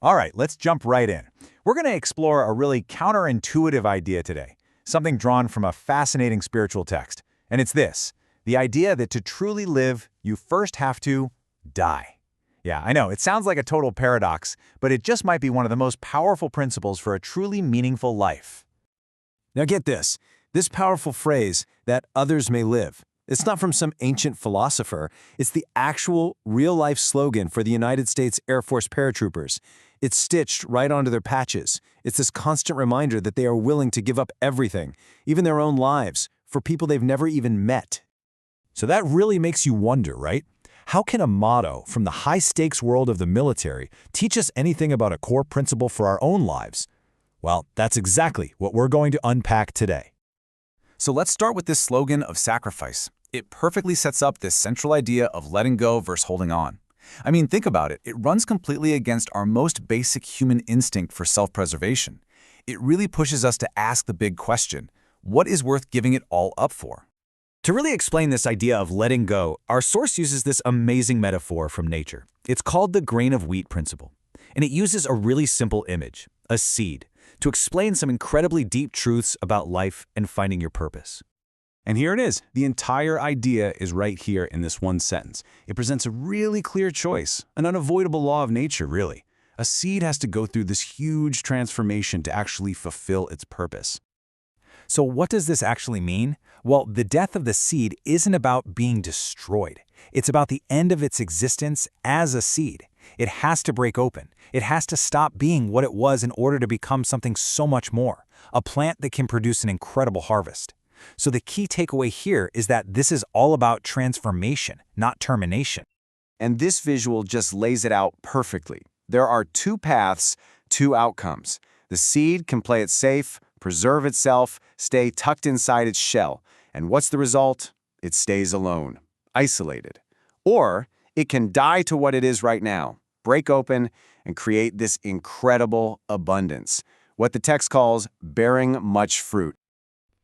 All right, let's jump right in. We're going to explore a really counterintuitive idea today, something drawn from a fascinating spiritual text. And it's this, the idea that to truly live, you first have to die. Yeah, I know, it sounds like a total paradox, but it just might be one of the most powerful principles for a truly meaningful life. Now get this powerful phrase, that others may live. It's not from some ancient philosopher. It's the actual, real-life slogan for the United States Air Force paratroopers. It's stitched right onto their patches. It's this constant reminder that they are willing to give up everything, even their own lives, for people they've never even met. So that really makes you wonder, right? How can a motto from the high-stakes world of the military teach us anything about a core principle for our own lives? Well, that's exactly what we're going to unpack today. So let's start with this slogan of sacrifice. It perfectly sets up this central idea of letting go versus holding on. I mean, think about it. It runs completely against our most basic human instinct for self-preservation. It really pushes us to ask the big question, what is worth giving it all up for? To really explain this idea of letting go, our source uses this amazing metaphor from nature. It's called the grain of wheat principle, and it uses a really simple image, a seed, to explain some incredibly deep truths about life and finding your purpose. And here it is. The entire idea is right here in this one sentence. It presents a really clear choice, an unavoidable law of nature, really. A seed has to go through this huge transformation to actually fulfill its purpose. So what does this actually mean? Well, the death of the seed isn't about being destroyed. It's about the end of its existence as a seed. It has to break open. It has to stop being what it was in order to become something so much more, a plant that can produce an incredible harvest. So the key takeaway here is that this is all about transformation, not termination. And this visual just lays it out perfectly. There are two paths, two outcomes. The seed can play it safe, preserve itself, stay tucked inside its shell. And what's the result? It stays alone, isolated. Or it can die to what it is right now, break open, and create this incredible abundance, what the text calls bearing much fruit.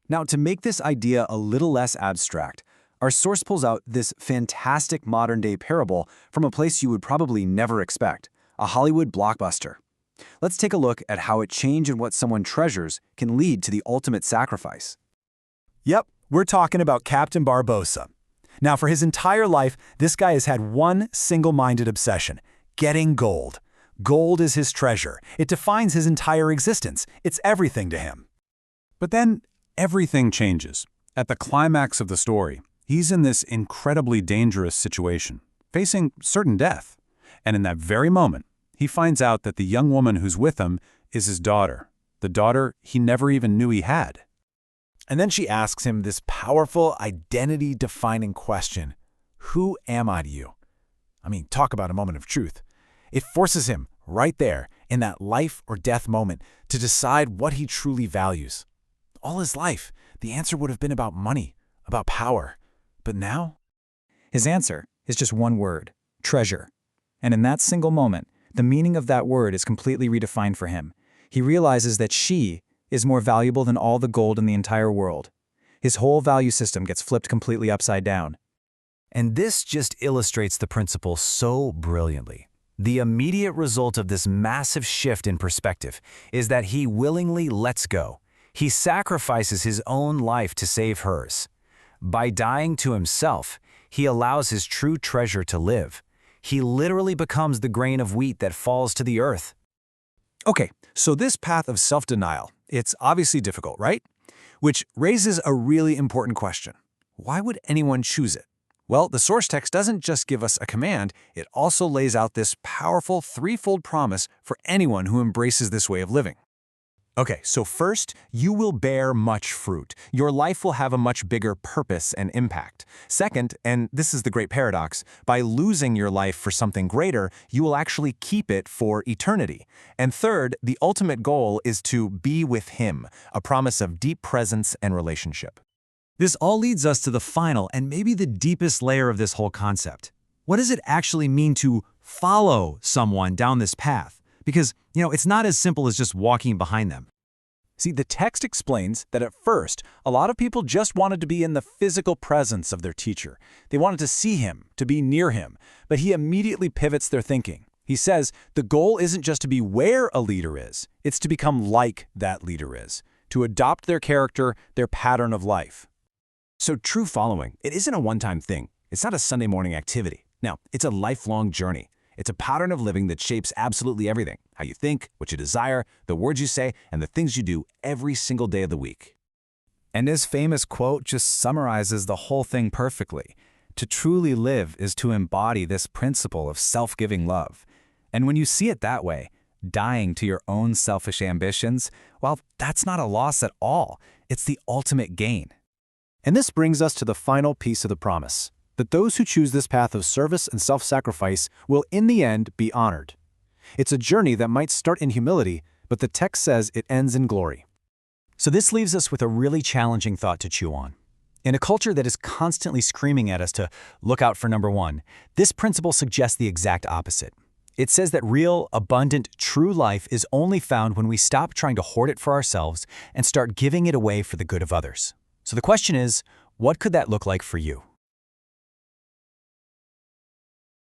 Now, to make this idea a little less abstract, our source pulls out this fantastic modern-day parable from a place you would probably never expect, a Hollywood blockbuster. Let's take a look at how a change in what someone treasures can lead to the ultimate sacrifice. Yep, we're talking about Captain Barbossa. Now, for his entire life, this guy has had one single-minded obsession, getting gold. Gold is his treasure. It defines his entire existence. It's everything to him. But then, everything changes. At the climax of the story, he's in this incredibly dangerous situation, facing certain death. And in that very moment, he finds out that the young woman who's with him is his daughter, the daughter he never even knew he had. And then she asks him this powerful, identity-defining question, who am I to you? I mean, talk about a moment of truth. It forces him, right there, in that life or death moment, to decide what he truly values. All his life, the answer would have been about money, about power. But now? His answer is just one word, treasure. And in that single moment, the meaning of that word is completely redefined for him. He realizes that she is more valuable than all the gold in the entire world. His whole value system gets flipped completely upside down. And this just illustrates the principle so brilliantly. The immediate result of this massive shift in perspective is that he willingly lets go. He sacrifices his own life to save hers. By dying to himself, he allows his true treasure to live. He literally becomes the grain of wheat that falls to the earth. Okay, so this path of self-denial, it's obviously difficult, right? Which raises a really important question. Why would anyone choose it? Well, the source text doesn't just give us a command, it also lays out this powerful threefold promise for anyone who embraces this way of living. Okay, so first, you will bear much fruit. Your life will have a much bigger purpose and impact. Second, and this is the great paradox, by losing your life for something greater, you will actually keep it for eternity. And third, the ultimate goal is to be with Him, a promise of deep presence and relationship. This all leads us to the final and maybe the deepest layer of this whole concept. What does it actually mean to follow someone down this path? Because, it's not as simple as just walking behind them. See, the text explains that at first, a lot of people just wanted to be in the physical presence of their teacher. They wanted to see him, to be near him, but he immediately pivots their thinking. He says the goal isn't just to be where a leader is, it's to become like that leader is, to adopt their character, their pattern of life. So true following, it isn't a one-time thing. It's not a Sunday morning activity. No, it's a lifelong journey. It's a pattern of living that shapes absolutely everything: how you think, what you desire, the words you say, and the things you do every single day of the week. And his famous quote just summarizes the whole thing perfectly. To truly live is to embody this principle of self-giving love. And when you see it that way, dying to your own selfish ambitions, well, that's not a loss at all. It's the ultimate gain. And this brings us to the final piece of the promise, that those who choose this path of service and self-sacrifice will in the end be honored. It's a journey that might start in humility, but the text says it ends in glory. So this leaves us with a really challenging thought to chew on. In a culture that is constantly screaming at us to look out for number one, this principle suggests the exact opposite. It says that real, abundant, true life is only found when we stop trying to hoard it for ourselves and start giving it away for the good of others. So the question is, what could that look like for you?